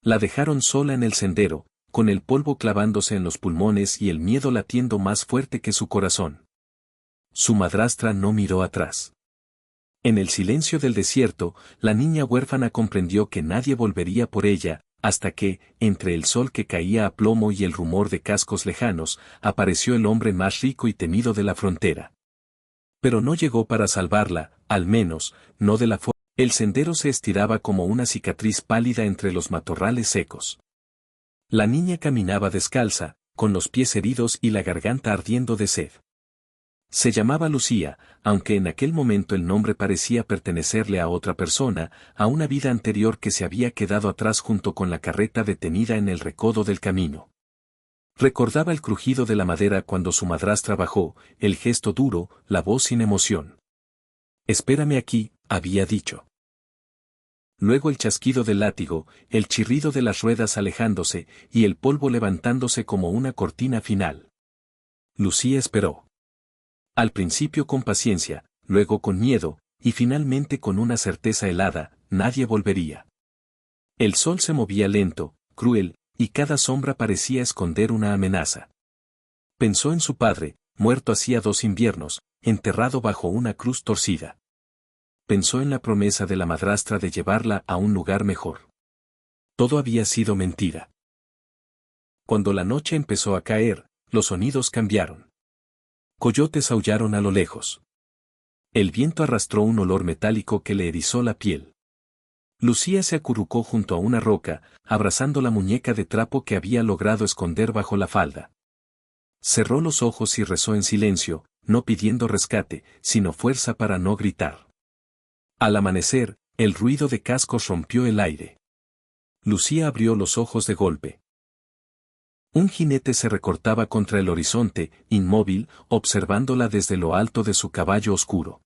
La dejaron sola en el sendero, con el polvo clavándose en los pulmones y el miedo latiendo más fuerte que su corazón. Su madrastra no miró atrás. En el silencio del desierto, la niña huérfana comprendió que nadie volvería por ella, hasta que, entre el sol que caía a plomo y el rumor de cascos lejanos, apareció el hombre más rico y temido de la frontera. Pero no llegó para salvarla, al menos, no de la forma. El sendero se estiraba como una cicatriz pálida entre los matorrales secos. La niña caminaba descalza, con los pies heridos y la garganta ardiendo de sed. Se llamaba Lucía, aunque en aquel momento el nombre parecía pertenecerle a otra persona, a una vida anterior que se había quedado atrás junto con la carreta detenida en el recodo del camino. Recordaba el crujido de la madera cuando su madrastra bajó, el gesto duro, la voz sin emoción. «Espérame aquí», había dicho. Luego el chasquido del látigo, el chirrido de las ruedas alejándose, y el polvo levantándose como una cortina final. Lucía esperó. Al principio con paciencia, luego con miedo, y finalmente con una certeza helada, nadie volvería. El sol se movía lento, cruel, y cada sombra parecía esconder una amenaza. Pensó en su padre, muerto hacía 2 inviernos, enterrado bajo una cruz torcida. Pensó en la promesa de la madrastra de llevarla a un lugar mejor. Todo había sido mentira. Cuando la noche empezó a caer, los sonidos cambiaron. Coyotes aullaron a lo lejos. El viento arrastró un olor metálico que le erizó la piel. Lucía se acurrucó junto a una roca, abrazando la muñeca de trapo que había logrado esconder bajo la falda. Cerró los ojos y rezó en silencio, no pidiendo rescate, sino fuerza para no gritar. Al amanecer, el ruido de cascos rompió el aire. Lucía abrió los ojos de golpe. Un jinete se recortaba contra el horizonte, inmóvil, observándola desde lo alto de su caballo oscuro.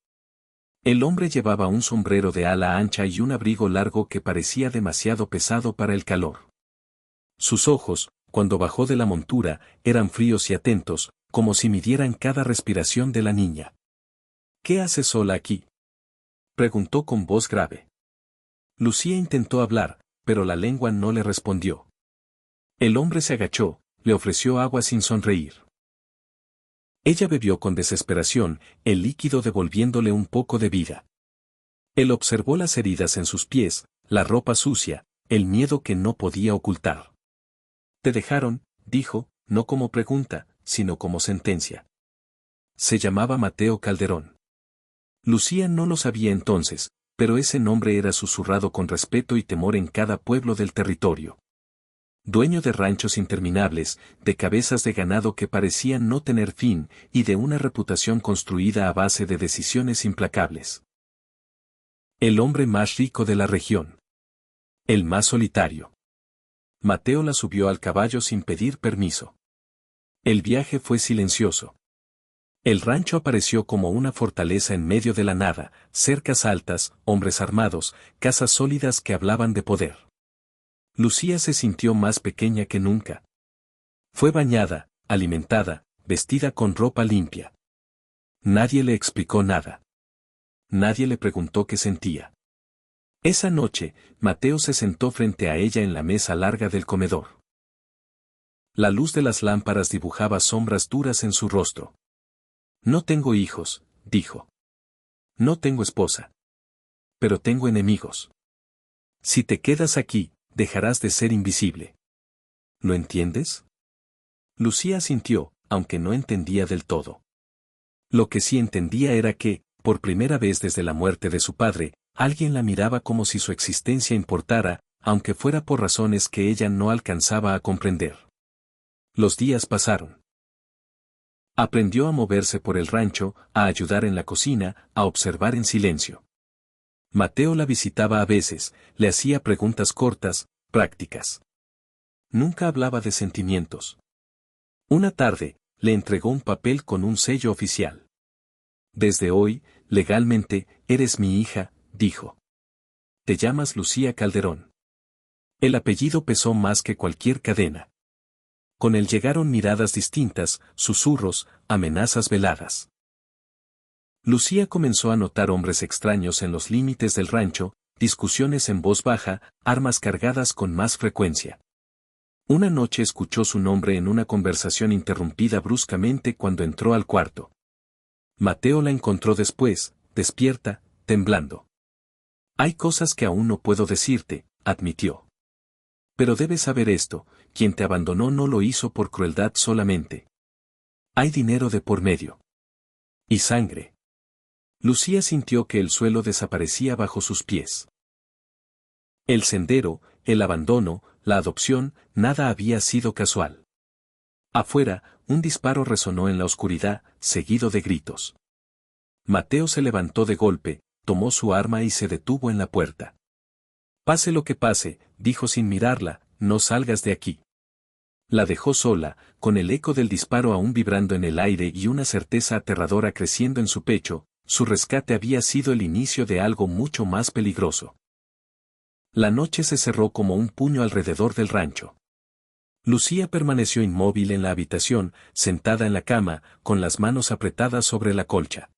El hombre llevaba un sombrero de ala ancha y un abrigo largo que parecía demasiado pesado para el calor. Sus ojos, cuando bajó de la montura, eran fríos y atentos, como si midieran cada respiración de la niña. «¿Qué hace sola aquí?», preguntó con voz grave. Lucía intentó hablar, pero la lengua no le respondió. El hombre se agachó, le ofreció agua sin sonreír. Ella bebió con desesperación, el líquido devolviéndole un poco de vida. Él observó las heridas en sus pies, la ropa sucia, el miedo que no podía ocultar. «Te dejaron», dijo, no como pregunta, sino como sentencia. Se llamaba Mateo Calderón. Lucía no lo sabía entonces, pero ese nombre era susurrado con respeto y temor en cada pueblo del territorio. Dueño de ranchos interminables, de cabezas de ganado que parecían no tener fin, y de una reputación construida a base de decisiones implacables. El hombre más rico de la región. El más solitario. Mateo la subió al caballo sin pedir permiso. El viaje fue silencioso. El rancho apareció como una fortaleza en medio de la nada, cercas altas, hombres armados, casas sólidas que hablaban de poder. Lucía se sintió más pequeña que nunca. Fue bañada, alimentada, vestida con ropa limpia. Nadie le explicó nada. Nadie le preguntó qué sentía. Esa noche, Mateo se sentó frente a ella en la mesa larga del comedor. La luz de las lámparas dibujaba sombras duras en su rostro. «No tengo hijos», dijo. «No tengo esposa. Pero tengo enemigos. Si te quedas aquí, dejarás de ser invisible. ¿Lo entiendes?». Lucía asintió, aunque no entendía del todo. Lo que sí entendía era que, por primera vez desde la muerte de su padre, alguien la miraba como si su existencia importara, aunque fuera por razones que ella no alcanzaba a comprender. Los días pasaron. Aprendió a moverse por el rancho, a ayudar en la cocina, a observar en silencio. Mateo la visitaba a veces, le hacía preguntas cortas, prácticas. Nunca hablaba de sentimientos. Una tarde, le entregó un papel con un sello oficial. «Desde hoy, legalmente, eres mi hija», dijo. «Te llamas Lucía Calderón». El apellido pesó más que cualquier cadena. Con él llegaron miradas distintas, susurros, amenazas veladas. Lucía comenzó a notar hombres extraños en los límites del rancho, discusiones en voz baja, armas cargadas con más frecuencia. Una noche escuchó su nombre en una conversación interrumpida bruscamente cuando entró al cuarto. Mateo la encontró después, despierta, temblando. Hay cosas que aún no puedo decirte, admitió. Pero debes saber esto, quien te abandonó no lo hizo por crueldad solamente. Hay dinero de por medio. Y sangre. Lucía sintió que el suelo desaparecía bajo sus pies. El sendero, el abandono, la adopción, nada había sido casual. Afuera, un disparo resonó en la oscuridad, seguido de gritos. Mateo se levantó de golpe, tomó su arma y se detuvo en la puerta. Pase lo que pase, dijo sin mirarla, no salgas de aquí. La dejó sola, con el eco del disparo aún vibrando en el aire y una certeza aterradora creciendo en su pecho. Su rescate había sido el inicio de algo mucho más peligroso. La noche se cerró como un puño alrededor del rancho. Lucía permaneció inmóvil en la habitación, sentada en la cama, con las manos apretadas sobre la colcha.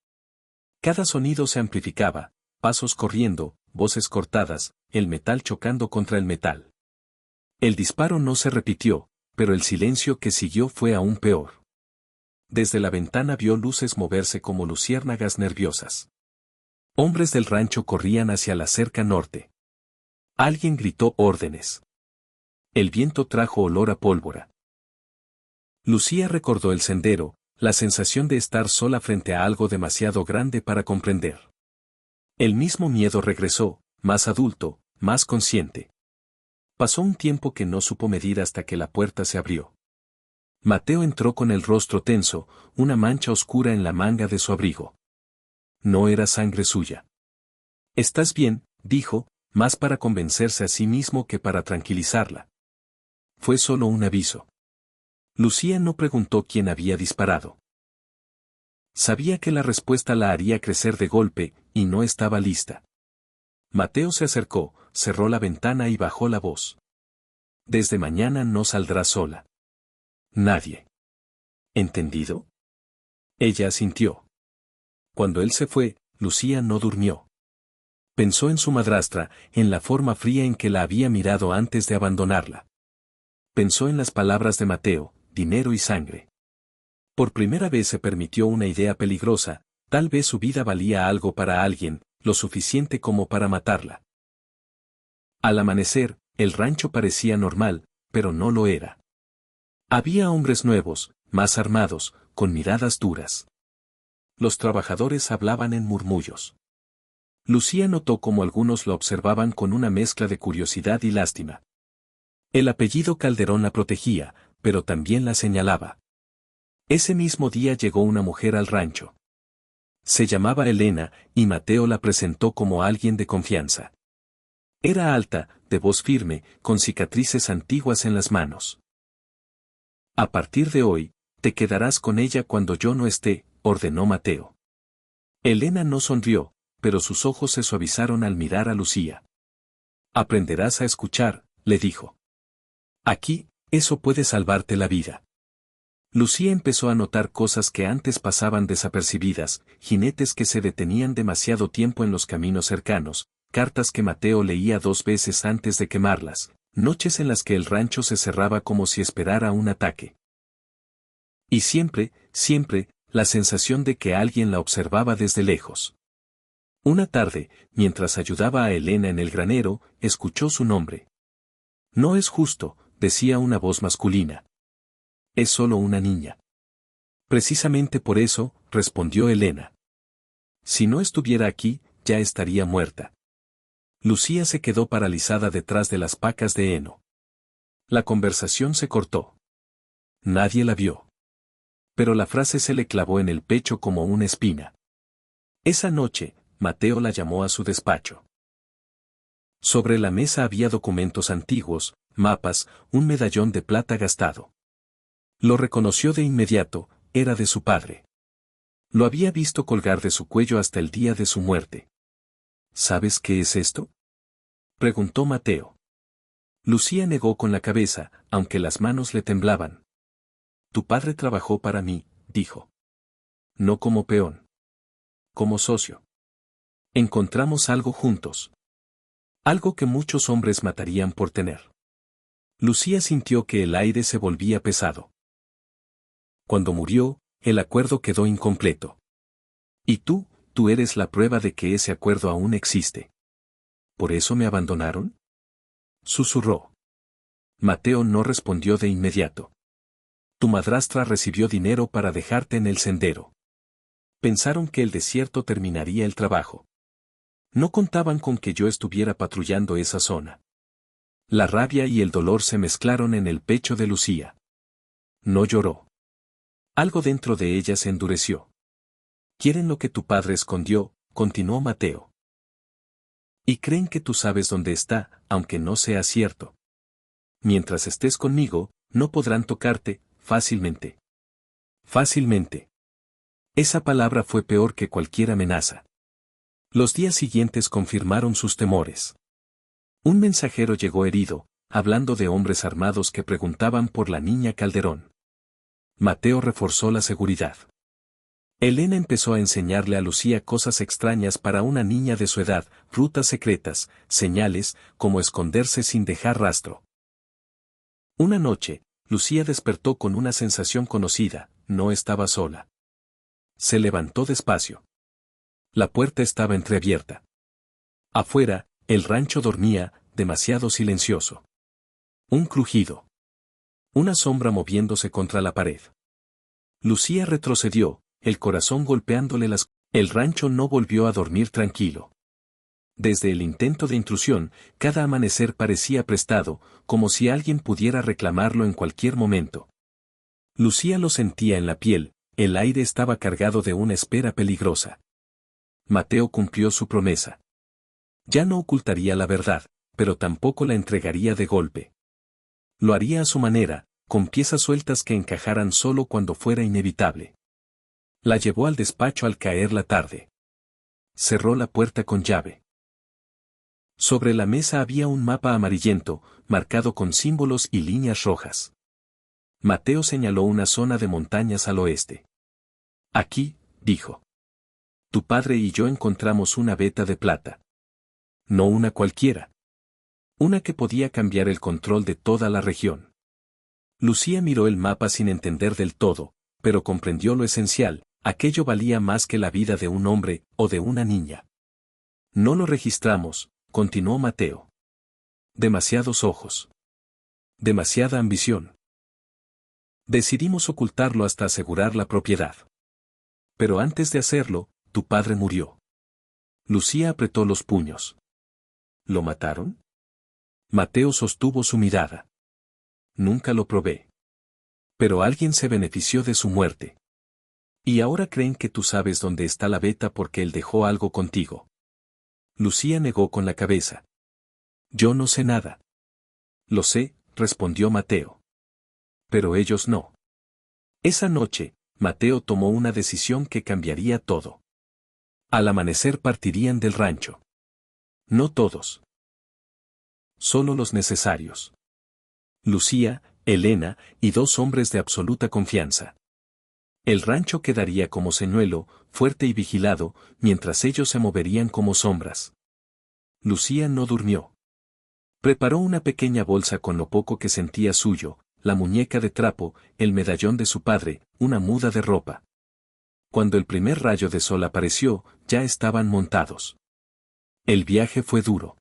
Cada sonido se amplificaba, pasos corriendo, voces cortadas, el metal chocando contra el metal. El disparo no se repitió, pero el silencio que siguió fue aún peor. Desde la ventana vio luces moverse como luciérnagas nerviosas. Hombres del rancho corrían hacia la cerca norte. Alguien gritó órdenes. El viento trajo olor a pólvora. Lucía recordó el sendero, la sensación de estar sola frente a algo demasiado grande para comprender. El mismo miedo regresó, más adulto, más consciente. Pasó un tiempo que no supo medir hasta que la puerta se abrió. Mateo entró con el rostro tenso, una mancha oscura en la manga de su abrigo. No era sangre suya. «¿Estás bien?», dijo, más para convencerse a sí mismo que para tranquilizarla. Fue solo un aviso. Lucía no preguntó quién había disparado. Sabía que la respuesta la haría crecer de golpe, y no estaba lista. Mateo se acercó, cerró la ventana y bajó la voz. «Desde mañana no saldrá sola. Nadie». ¿Entendido? Ella asintió. Cuando él se fue, Lucía no durmió. Pensó en su madrastra, en la forma fría en que la había mirado antes de abandonarla. Pensó en las palabras de Mateo, dinero y sangre. Por primera vez se permitió una idea peligrosa, tal vez su vida valía algo para alguien, lo suficiente como para matarla. Al amanecer, el rancho parecía normal, pero no lo era. Había hombres nuevos, más armados, con miradas duras. Los trabajadores hablaban en murmullos. Lucía notó cómo algunos lo observaban con una mezcla de curiosidad y lástima. El apellido Calderón la protegía, pero también la señalaba. Ese mismo día llegó una mujer al rancho. Se llamaba Elena, y Mateo la presentó como alguien de confianza. Era alta, de voz firme, con cicatrices antiguas en las manos. «A partir de hoy, te quedarás con ella cuando yo no esté», ordenó Mateo. Elena no sonrió, pero sus ojos se suavizaron al mirar a Lucía. «Aprenderás a escuchar», le dijo. «Aquí, eso puede salvarte la vida». Lucía empezó a notar cosas que antes pasaban desapercibidas, jinetes que se detenían demasiado tiempo en los caminos cercanos, cartas que Mateo leía 2 veces antes de quemarlas, noches en las que el rancho se cerraba como si esperara un ataque. Y siempre, siempre, la sensación de que alguien la observaba desde lejos. Una tarde, mientras ayudaba a Elena en el granero, escuchó su nombre. «No es justo», decía una voz masculina. «Es solo una niña». «Precisamente por eso», respondió Elena. «Si no estuviera aquí, ya estaría muerta». Lucía se quedó paralizada detrás de las pacas de heno. La conversación se cortó. Nadie la vio. Pero la frase se le clavó en el pecho como una espina. Esa noche, Mateo la llamó a su despacho. Sobre la mesa había documentos antiguos, mapas, un medallón de plata gastado. Lo reconoció de inmediato, era de su padre. Lo había visto colgar de su cuello hasta el día de su muerte. «¿Sabes qué es esto?», preguntó Mateo. Lucía negó con la cabeza, aunque las manos le temblaban. «Tu padre trabajó para mí», dijo. «No como peón. Como socio. Encontramos algo juntos». Algo que muchos hombres matarían por tener. Lucía sintió que el aire se volvía pesado. Cuando murió, el acuerdo quedó incompleto. Y tú eres la prueba de que ese acuerdo aún existe. ¿Por eso me abandonaron?, susurró. Mateo no respondió de inmediato. Tu madrastra recibió dinero para dejarte en el sendero. Pensaron que el desierto terminaría el trabajo. No contaban con que yo estuviera patrullando esa zona. La rabia y el dolor se mezclaron en el pecho de Lucía. No lloró. Algo dentro de ella se endureció. Quieren lo que tu padre escondió, continuó Mateo. Y creen que tú sabes dónde está, aunque no sea cierto. Mientras estés conmigo, no podrán tocarte, fácilmente. Fácilmente. Esa palabra fue peor que cualquier amenaza. Los días siguientes confirmaron sus temores. Un mensajero llegó herido, hablando de hombres armados que preguntaban por la niña Calderón. Mateo reforzó la seguridad. Elena empezó a enseñarle a Lucía cosas extrañas para una niña de su edad, rutas secretas, señales, como esconderse sin dejar rastro. Una noche, Lucía despertó con una sensación conocida, no estaba sola. Se levantó despacio. La puerta estaba entreabierta. Afuera, el rancho dormía, demasiado silencioso. Un crujido. Una sombra moviéndose contra la pared. Lucía retrocedió, el corazón golpeándole las... El rancho no volvió a dormir tranquilo. Desde el intento de intrusión, cada amanecer parecía prestado, como si alguien pudiera reclamarlo en cualquier momento. Lucía lo sentía en la piel, el aire estaba cargado de una espera peligrosa. Mateo cumplió su promesa. Ya no ocultaría la verdad, pero tampoco la entregaría de golpe. Lo haría a su manera, con piezas sueltas que encajaran solo cuando fuera inevitable. La llevó al despacho al caer la tarde. Cerró la puerta con llave. Sobre la mesa había un mapa amarillento, marcado con símbolos y líneas rojas. Mateo señaló una zona de montañas al oeste. Aquí, dijo. Tu padre y yo encontramos una veta de plata. No una cualquiera. Una que podía cambiar el control de toda la región. Lucía miró el mapa sin entender del todo, pero comprendió lo esencial, aquello valía más que la vida de un hombre o de una niña. No lo registramos, continuó Mateo. Demasiados ojos. Demasiada ambición. Decidimos ocultarlo hasta asegurar la propiedad. Pero antes de hacerlo, tu padre murió. Lucía apretó los puños. ¿Lo mataron? Mateo sostuvo su mirada. Nunca lo probé. Pero alguien se benefició de su muerte. Y ahora creen que tú sabes dónde está la veta porque él dejó algo contigo. Lucía negó con la cabeza. Yo no sé nada. Lo sé, respondió Mateo. Pero ellos no. Esa noche, Mateo tomó una decisión que cambiaría todo. Al amanecer partirían del rancho. No todos. Solo los necesarios. Lucía, Elena y 2 hombres de absoluta confianza. El rancho quedaría como señuelo, fuerte y vigilado, mientras ellos se moverían como sombras. Lucía no durmió. Preparó una pequeña bolsa con lo poco que sentía suyo, la muñeca de trapo, el medallón de su padre, una muda de ropa. Cuando el primer rayo de sol apareció, ya estaban montados. El viaje fue duro.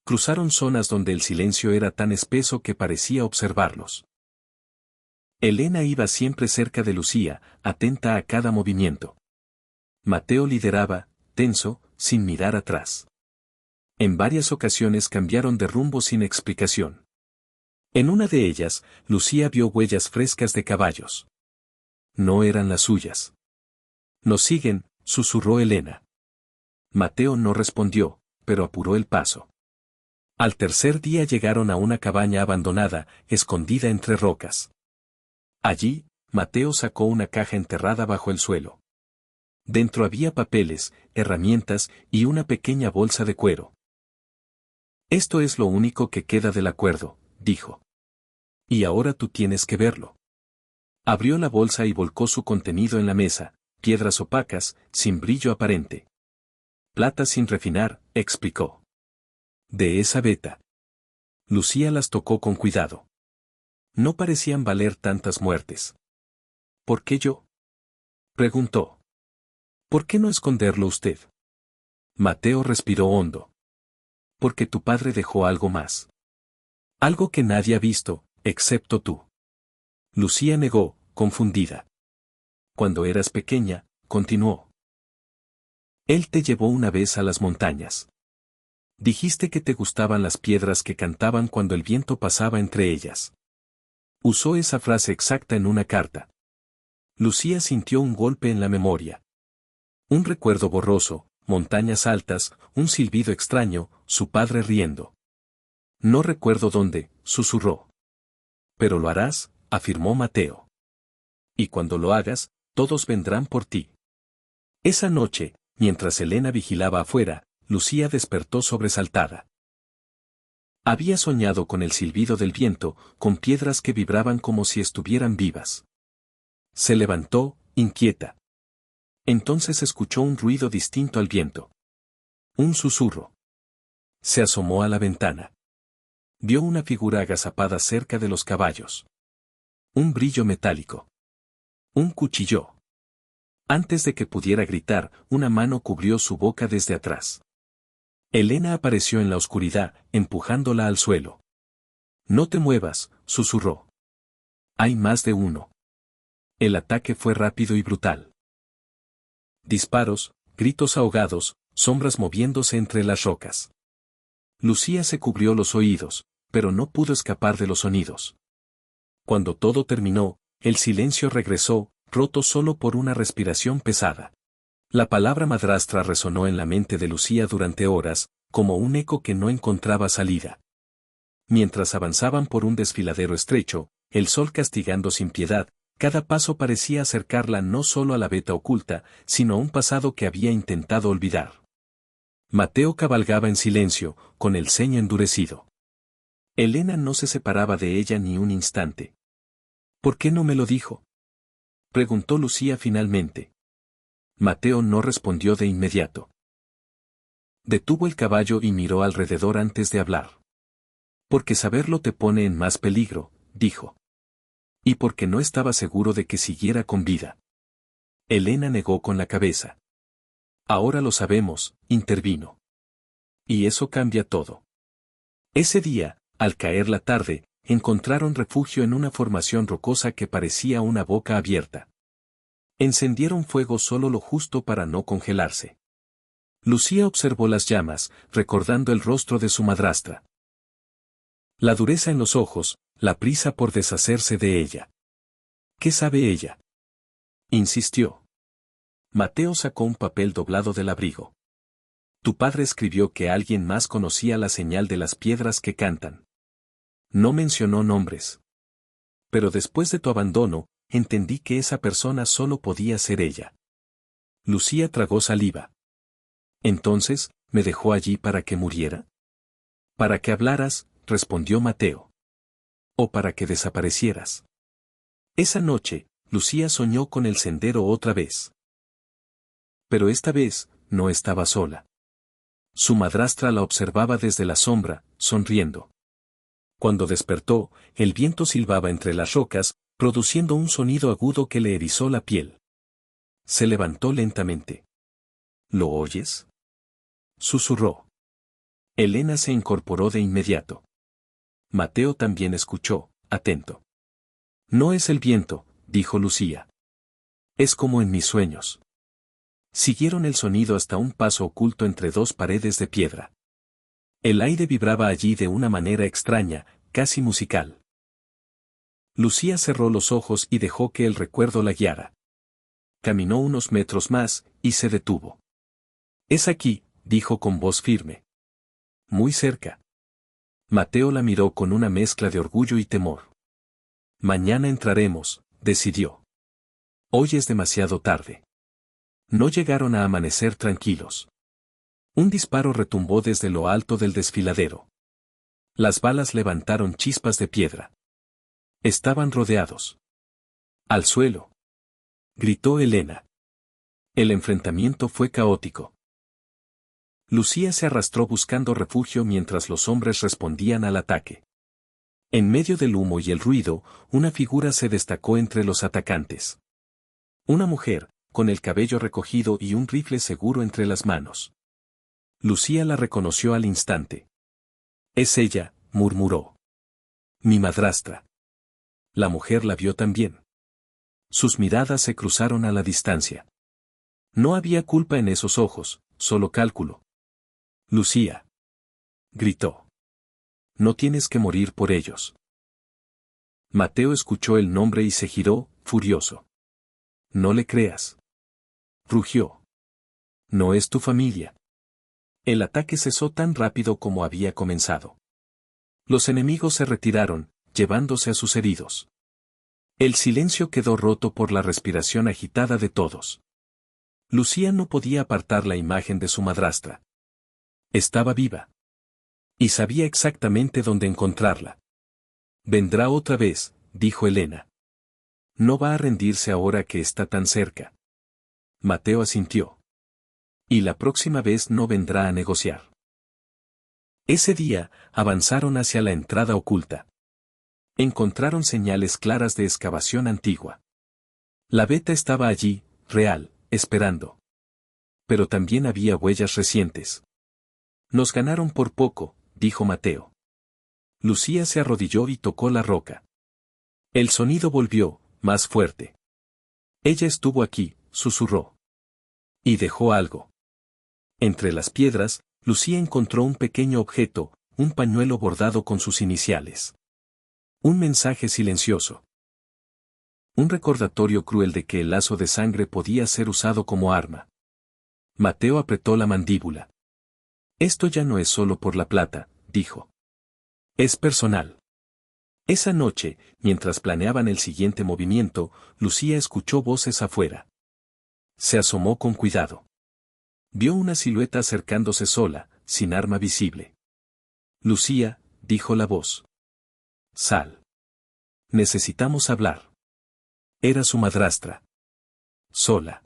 Cruzaron zonas donde el silencio era tan espeso que parecía observarlos. Elena iba siempre cerca de Lucía, atenta a cada movimiento. Mateo lideraba, tenso, sin mirar atrás. En varias ocasiones cambiaron de rumbo sin explicación. En una de ellas, Lucía vio huellas frescas de caballos. No eran las suyas. «Nos siguen», susurró Elena. Mateo no respondió, pero apuró el paso. Al tercer día llegaron a una cabaña abandonada, escondida entre rocas. Allí, Mateo sacó una caja enterrada bajo el suelo. Dentro había papeles, herramientas y una pequeña bolsa de cuero. Esto es lo único que queda del acuerdo, dijo. Y ahora tú tienes que verlo. Abrió la bolsa y volcó su contenido en la mesa, piedras opacas, sin brillo aparente. Plata sin refinar, explicó. De esa veta. Lucía las tocó con cuidado. No parecían valer tantas muertes. ¿Por qué yo? Preguntó. ¿Por qué no esconderlo usted? Mateo respiró hondo. Porque tu padre dejó algo más. Algo que nadie ha visto, excepto tú. Lucía negó, confundida. Cuando eras pequeña, continuó. Él te llevó una vez a las montañas. Dijiste que te gustaban las piedras que cantaban cuando el viento pasaba entre ellas. Usó esa frase exacta en una carta. Lucía sintió un golpe en la memoria. Un recuerdo borroso, montañas altas, un silbido extraño, su padre riendo. No recuerdo dónde, susurró. Pero lo harás, afirmó Mateo. Y cuando lo hagas, todos vendrán por ti. Esa noche, mientras Elena vigilaba afuera, Lucía despertó sobresaltada. Había soñado con el silbido del viento, con piedras que vibraban como si estuvieran vivas. Se levantó, inquieta. Entonces escuchó un ruido distinto al viento. Un susurro. Se asomó a la ventana. Vio una figura agazapada cerca de los caballos. Un brillo metálico. Un cuchillo. Antes de que pudiera gritar, una mano cubrió su boca desde atrás. Elena apareció en la oscuridad, empujándola al suelo. No te muevas, susurró. Hay más de uno. El ataque fue rápido y brutal. Disparos, gritos ahogados, sombras moviéndose entre las rocas. Lucía se cubrió los oídos, pero no pudo escapar de los sonidos. Cuando todo terminó, el silencio regresó, roto solo por una respiración pesada. La palabra madrastra resonó en la mente de Lucía durante horas, como un eco que no encontraba salida. Mientras avanzaban por un desfiladero estrecho, el sol castigando sin piedad, cada paso parecía acercarla no solo a la veta oculta, sino a un pasado que había intentado olvidar. Mateo cabalgaba en silencio, con el ceño endurecido. Elena no se separaba de ella ni un instante. ¿Por qué no me lo dijo?, preguntó Lucía finalmente. Mateo no respondió de inmediato. Detuvo el caballo y miró alrededor antes de hablar. Porque saberlo te pone en más peligro, dijo. Y porque no estaba seguro de que siguiera con vida. Elena negó con la cabeza. Ahora lo sabemos, intervino. Y eso cambia todo. Ese día, al caer la tarde, encontraron refugio en una formación rocosa que parecía una boca abierta. Encendieron fuego solo lo justo para no congelarse. Lucía observó las llamas, recordando el rostro de su madrastra. La dureza en los ojos, la prisa por deshacerse de ella. ¿Qué sabe ella?, insistió. Mateo sacó un papel doblado del abrigo. Tu padre escribió que alguien más conocía la señal de las piedras que cantan. No mencionó nombres. Pero después de tu abandono, entendí que esa persona solo podía ser ella. Lucía tragó saliva. Entonces, ¿me dejó allí para que muriera? Para que hablaras, respondió Mateo. O para que desaparecieras. Esa noche, Lucía soñó con el sendero otra vez. Pero esta vez, no estaba sola. Su madrastra la observaba desde la sombra, sonriendo. Cuando despertó, el viento silbaba entre las rocas, produciendo un sonido agudo que le erizó la piel. Se levantó lentamente. ¿Lo oyes?, susurró. Elena se incorporó de inmediato. Mateo también escuchó, atento. No es el viento, dijo Lucía. Es como en mis sueños. Siguieron el sonido hasta un paso oculto entre dos paredes de piedra. El aire vibraba allí de una manera extraña, casi musical. Lucía cerró los ojos y dejó que el recuerdo la guiara. Caminó unos metros más, y se detuvo. Es aquí, dijo con voz firme. Muy cerca. Mateo la miró con una mezcla de orgullo y temor. Mañana entraremos, decidió. Hoy es demasiado tarde. No llegaron a amanecer tranquilos. Un disparo retumbó desde lo alto del desfiladero. Las balas levantaron chispas de piedra. Estaban rodeados. Al suelo, gritó Elena. El enfrentamiento fue caótico. Lucía se arrastró buscando refugio mientras los hombres respondían al ataque. En medio del humo y el ruido, una figura se destacó entre los atacantes. Una mujer, con el cabello recogido y un rifle seguro entre las manos. Lucía la reconoció al instante. «Es ella», murmuró. «Mi madrastra». La mujer la vio también. Sus miradas se cruzaron a la distancia. No había culpa en esos ojos, solo cálculo. «Lucía», gritó. «No tienes que morir por ellos». Mateo escuchó el nombre y se giró, furioso. «No le creas». Rugió. «No es tu familia». El ataque cesó tan rápido como había comenzado. Los enemigos se retiraron, llevándose a sus heridos. El silencio quedó roto por la respiración agitada de todos. Lucía no podía apartar la imagen de su madrastra. Estaba viva. Y sabía exactamente dónde encontrarla. «Vendrá otra vez», dijo Elena. «No va a rendirse ahora que está tan cerca». Mateo asintió. «Y la próxima vez no vendrá a negociar». Ese día, avanzaron hacia la entrada oculta. Encontraron señales claras de excavación antigua. La veta estaba allí, real, esperando. Pero también había huellas recientes. «Nos ganaron por poco», dijo Mateo. Lucía se arrodilló y tocó la roca. El sonido volvió, más fuerte. «Ella estuvo aquí», susurró. Y dejó algo. Entre las piedras, Lucía encontró un pequeño objeto, un pañuelo bordado con sus iniciales. Un mensaje silencioso. Un recordatorio cruel de que el lazo de sangre podía ser usado como arma. Mateo apretó la mandíbula. «Esto ya no es solo por la plata», dijo. «Es personal». Esa noche, mientras planeaban el siguiente movimiento, Lucía escuchó voces afuera. Se asomó con cuidado. Vio una silueta acercándose sola, sin arma visible. «Lucía», dijo la voz. «Sal. Necesitamos hablar». Era su madrastra. Sola.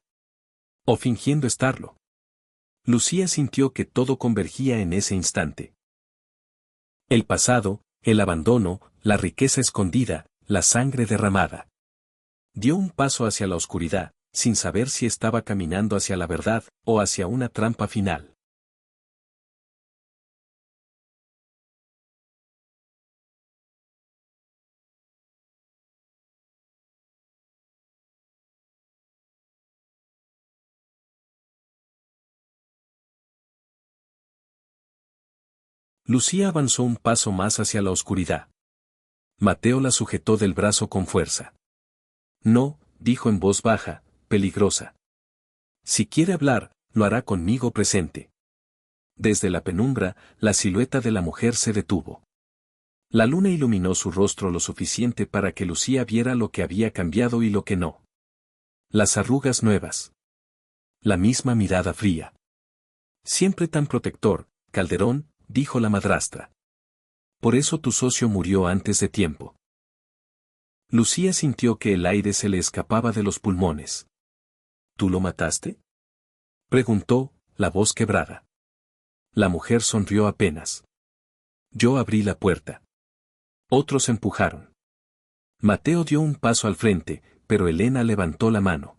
O fingiendo estarlo. Lucía sintió que todo convergía en ese instante. El pasado, el abandono, la riqueza escondida, la sangre derramada. Dio un paso hacia la oscuridad, sin saber si estaba caminando hacia la verdad o hacia una trampa final. Lucía avanzó un paso más hacia la oscuridad. Mateo la sujetó del brazo con fuerza. «No», dijo en voz baja, peligrosa. «Si quiere hablar, lo hará conmigo presente». Desde la penumbra, la silueta de la mujer se detuvo. La luna iluminó su rostro lo suficiente para que Lucía viera lo que había cambiado y lo que no. Las arrugas nuevas. La misma mirada fría. «Siempre tan protector, Calderón», dijo la madrastra. «Por eso tu socio murió antes de tiempo». Lucía sintió que el aire se le escapaba de los pulmones. «¿Tú lo mataste?», preguntó, la voz quebrada. La mujer sonrió apenas. «Yo abrí la puerta». Otros empujaron. Mateo dio un paso al frente, pero Elena levantó la mano.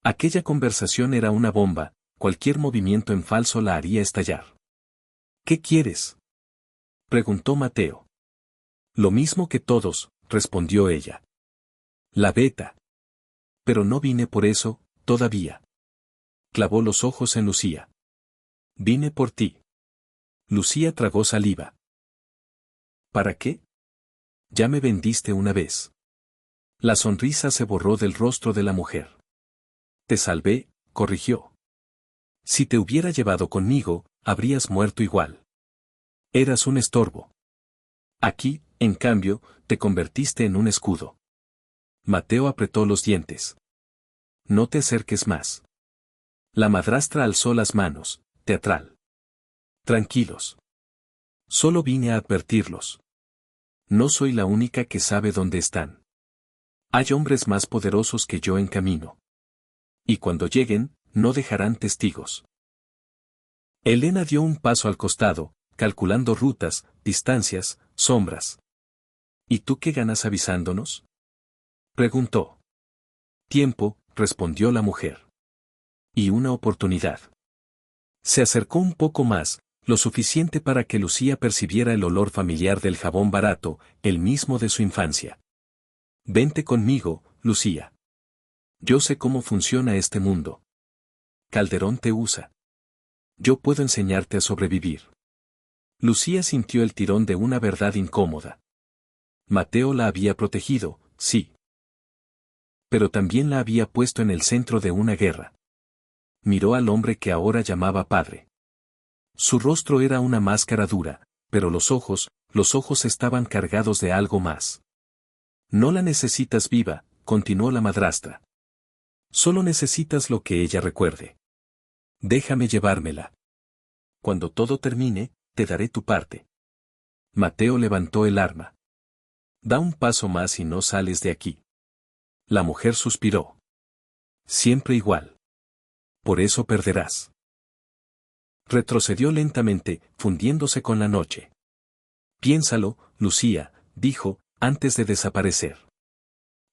Aquella conversación era una bomba, cualquier movimiento en falso la haría estallar. «¿Qué quieres?», preguntó Mateo. «Lo mismo que todos», respondió ella. «La veta». «Pero no vine por eso, todavía». Clavó los ojos en Lucía. «Vine por ti». Lucía tragó saliva. «¿Para qué? Ya me vendiste una vez». La sonrisa se borró del rostro de la mujer. «Te salvé», corrigió. «Si te hubiera llevado conmigo, habrías muerto igual. Eras un estorbo. Aquí, en cambio, te convertiste en un escudo». Mateo apretó los dientes. «No te acerques más». La madrastra alzó las manos, teatral. «Tranquilos. Solo vine a advertirlos. No soy la única que sabe dónde están. Hay hombres más poderosos que yo en camino. Y cuando lleguen, no dejarán testigos». Elena dio un paso al costado, calculando rutas, distancias, sombras. ¿Y tú qué ganas avisándonos? Preguntó. Tiempo, respondió la mujer. Y una oportunidad. Se acercó un poco más, lo suficiente para que Lucía percibiera el olor familiar del jabón barato, el mismo de su infancia. Vente conmigo, Lucía. Yo sé cómo funciona este mundo. Calderón te usa. Yo puedo enseñarte a sobrevivir. Lucía sintió el tirón de una verdad incómoda. Mateo la había protegido, sí. Pero también la había puesto en el centro de una guerra. Miró al hombre que ahora llamaba padre. Su rostro era una máscara dura, pero los ojos estaban cargados de algo más. No la necesitas viva, continuó la madrastra. Solo necesitas lo que ella recuerde. Déjame llevármela. Cuando todo termine, te daré tu parte. Mateo levantó el arma. Da un paso más y no sales de aquí. La mujer suspiró. Siempre igual. Por eso perderás. Retrocedió lentamente, fundiéndose con la noche. Piénsalo, Lucía, dijo, antes de desaparecer.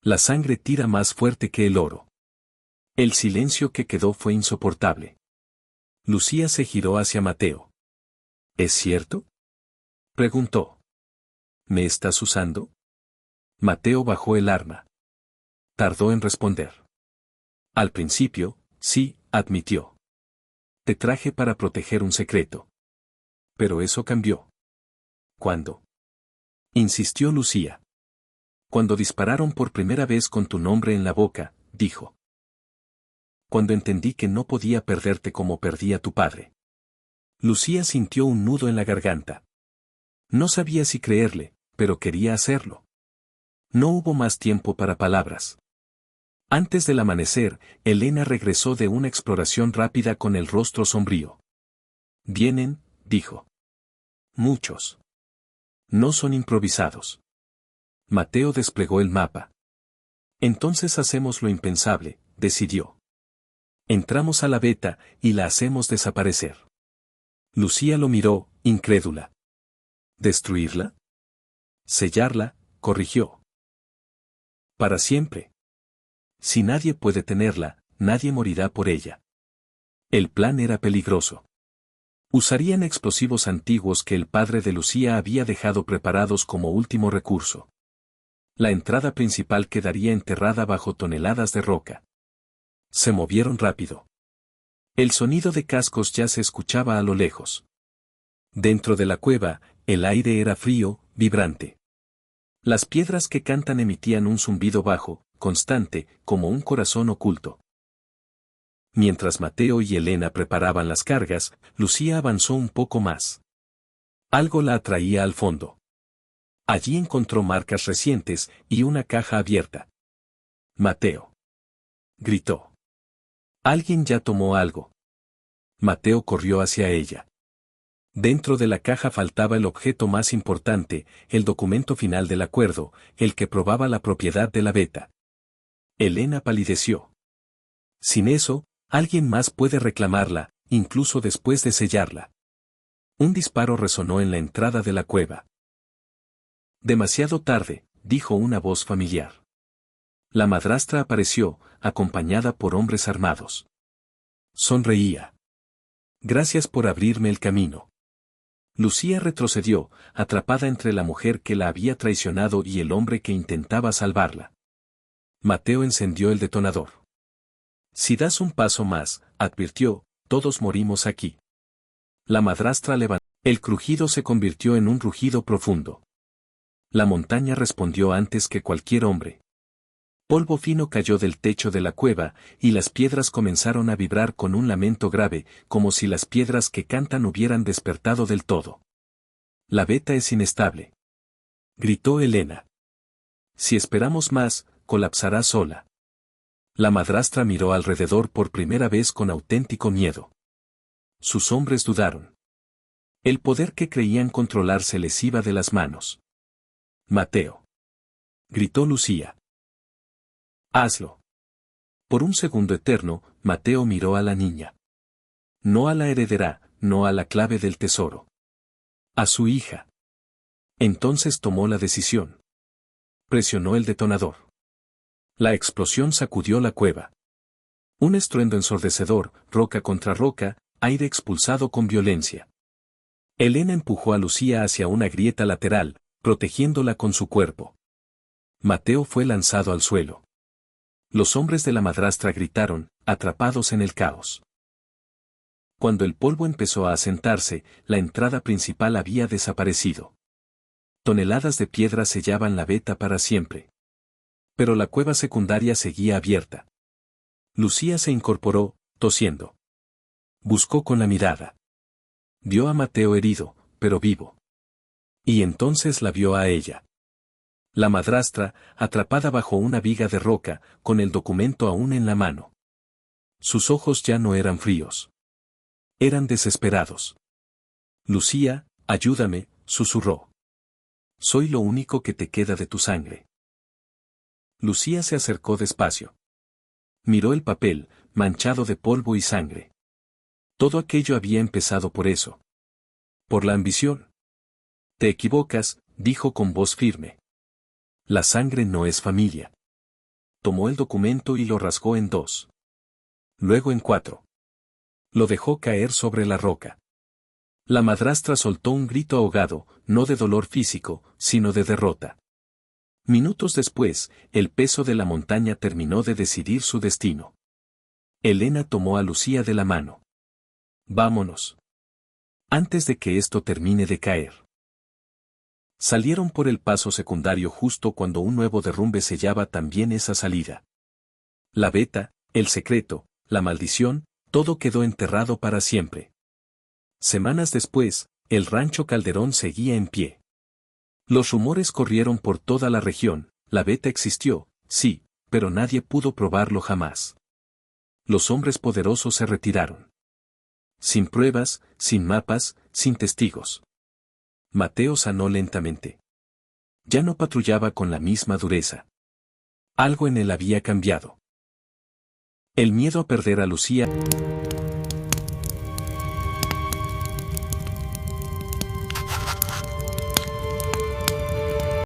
La sangre tira más fuerte que el oro. El silencio que quedó fue insoportable. Lucía se giró hacia Mateo. ¿Es cierto? Preguntó. ¿Me estás usando? Mateo bajó el arma. Tardó en responder. Al principio, sí, admitió. Te traje para proteger un secreto. Pero eso cambió. ¿Cuándo? Insistió Lucía. Cuando dispararon por primera vez con tu nombre en la boca, dijo. Cuando entendí que no podía perderte como perdía tu padre. Lucía sintió un nudo en la garganta. No sabía si creerle, pero quería hacerlo. No hubo más tiempo para palabras. Antes del amanecer, Elena regresó de una exploración rápida con el rostro sombrío. Vienen, dijo. Muchos. No son improvisados. Mateo desplegó el mapa. Entonces hacemos lo impensable, decidió. Entramos a la veta y la hacemos desaparecer. Lucía lo miró, incrédula. ¿Destruirla? Sellarla, corrigió. Para siempre. Si nadie puede tenerla, nadie morirá por ella. El plan era peligroso. Usarían explosivos antiguos que el padre de Lucía había dejado preparados como último recurso. La entrada principal quedaría enterrada bajo toneladas de roca. Se movieron rápido. El sonido de cascos ya se escuchaba a lo lejos. Dentro de la cueva, el aire era frío, vibrante. Las piedras que cantan emitían un zumbido bajo, constante, como un corazón oculto. Mientras Mateo y Elena preparaban las cargas, Lucía avanzó un poco más. Algo la atraía al fondo. Allí encontró marcas recientes y una caja abierta. Mateo. Gritó. Alguien ya tomó algo. Mateo corrió hacia ella. Dentro de la caja faltaba el objeto más importante, el documento final del acuerdo, el que probaba la propiedad de la veta. Elena palideció. Sin eso, alguien más puede reclamarla, incluso después de sellarla. Un disparo resonó en la entrada de la cueva. Demasiado tarde, dijo una voz familiar. La madrastra apareció, acompañada por hombres armados. Sonreía. Gracias por abrirme el camino. Lucía retrocedió, atrapada entre la mujer que la había traicionado y el hombre que intentaba salvarla. Mateo encendió el detonador. Si das un paso más, advirtió, todos morimos aquí. La madrastra levantó. El crujido se convirtió en un rugido profundo. La montaña respondió antes que cualquier hombre. Polvo fino cayó del techo de la cueva, y las piedras comenzaron a vibrar con un lamento grave, como si las piedras que cantan hubieran despertado del todo. La veta es inestable. Gritó Elena. Si esperamos más, colapsará sola. La madrastra miró alrededor por primera vez con auténtico miedo. Sus hombres dudaron. El poder que creían controlar se les iba de las manos. Mateo. Gritó Lucía. Hazlo. Por un segundo eterno, Mateo miró a la niña. No a la heredera, no a la clave del tesoro. A su hija. Entonces tomó la decisión. Presionó el detonador. La explosión sacudió la cueva. Un estruendo ensordecedor, roca contra roca, aire expulsado con violencia. Elena empujó a Lucía hacia una grieta lateral, protegiéndola con su cuerpo. Mateo fue lanzado al suelo. Los hombres de la madrastra gritaron, atrapados en el caos. Cuando el polvo empezó a asentarse, la entrada principal había desaparecido. Toneladas de piedra sellaban la veta para siempre. Pero la cueva secundaria seguía abierta. Lucía se incorporó, tosiendo. Buscó con la mirada. Vio a Mateo herido, pero vivo. Y entonces la vio a ella. La madrastra, atrapada bajo una viga de roca, con el documento aún en la mano. Sus ojos ya no eran fríos. Eran desesperados. Lucía, ayúdame, susurró. Soy lo único que te queda de tu sangre. Lucía se acercó despacio. Miró el papel, manchado de polvo y sangre. Todo aquello había empezado por eso. Por la ambición. Te equivocas, dijo con voz firme. La sangre no es familia. Tomó el documento y lo rasgó en 2. Luego en 4. Lo dejó caer sobre la roca. La madrastra soltó un grito ahogado, no de dolor físico, sino de derrota. Minutos después, el peso de la montaña terminó de decidir su destino. Elena tomó a Lucía de la mano. Vámonos. Antes de que esto termine de caer. Salieron por el paso secundario justo cuando un nuevo derrumbe sellaba también esa salida. La veta, el secreto, la maldición, todo quedó enterrado para siempre. Semanas después, el rancho Calderón seguía en pie. Los rumores corrieron por toda la región, la veta existió, sí, pero nadie pudo probarlo jamás. Los hombres poderosos se retiraron. Sin pruebas, sin mapas, sin testigos. Mateo sanó lentamente. Ya no patrullaba con la misma dureza. Algo en él había cambiado. El miedo a perder a Lucía